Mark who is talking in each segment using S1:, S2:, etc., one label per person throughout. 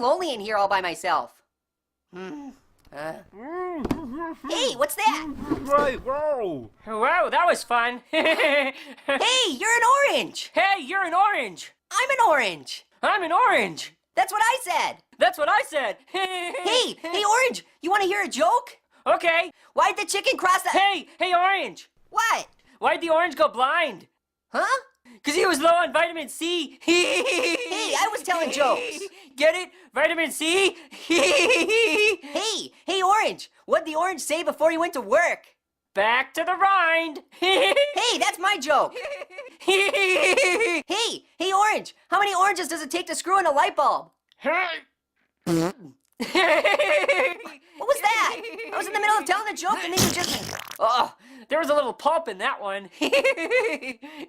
S1: lonely in here all by myself. Hey, what's that?
S2: Right, whoa!
S3: Whoa, that was fun. Hey,
S1: Hey, you're an orange.
S3: you're an orange.
S1: I'm an orange.
S3: I'm an orange.
S1: That's what I said.
S3: That's what I said.
S1: Hey, orange, you want to hear a joke?
S3: Okay.
S1: Why'd the chicken cross the...
S3: Hey, orange.
S1: What?
S3: Why'd the orange go blind?
S1: Huh?
S3: Because he was low on vitamin C.
S1: Hey, I was telling jokes.
S3: Get it? Vitamin C?
S1: Hey, orange, what'd the orange say before he went to work?
S3: Back to the rind.
S1: Hey, that's my joke. Hey, orange, how many oranges does it take to screw in a light bulb? What was that? I was in the middle of telling a joke and then you just...
S3: Oh, there was a little pulp in that one.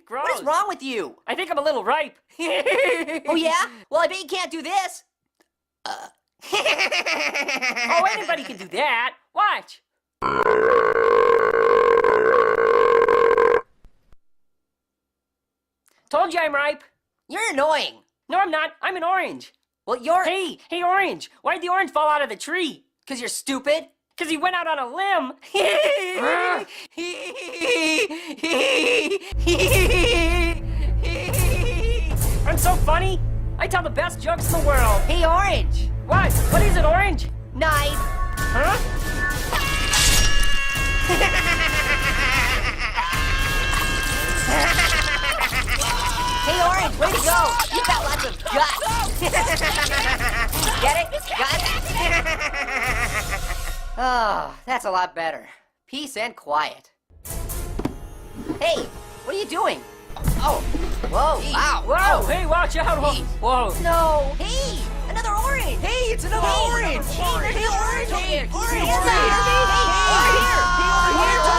S3: Gross.
S1: What is wrong with you?
S3: I think I'm a little ripe.
S1: Oh, yeah? Well, I bet you can't do this.
S3: Oh, anybody can do that. Watch. Told you I'm ripe.
S1: You're annoying.
S3: No, I'm not. I'm an orange.
S1: Well, you're...
S3: Hey, orange. Why'd the orange fall out of the tree?
S1: 'Cause you're stupid.
S3: Because he went out on a limb. I'm so funny. I tell the best jokes in the world.
S1: Hey, orange.
S3: What? What is it, orange?
S1: Knife.
S3: Huh?
S1: Hey, orange, way to go. You've got lots of guts. Get it? Guts? Oh, that's a lot better. Peace and quiet. Hey, what are you doing? Oh, whoa, wow.
S3: Whoa, hey, watch out. Whoa.
S1: No. Hey, another orange. Hey, it's another orange. Hey, orange. Hey, orange. Hey, orange. Hey, over here. Hey, over here.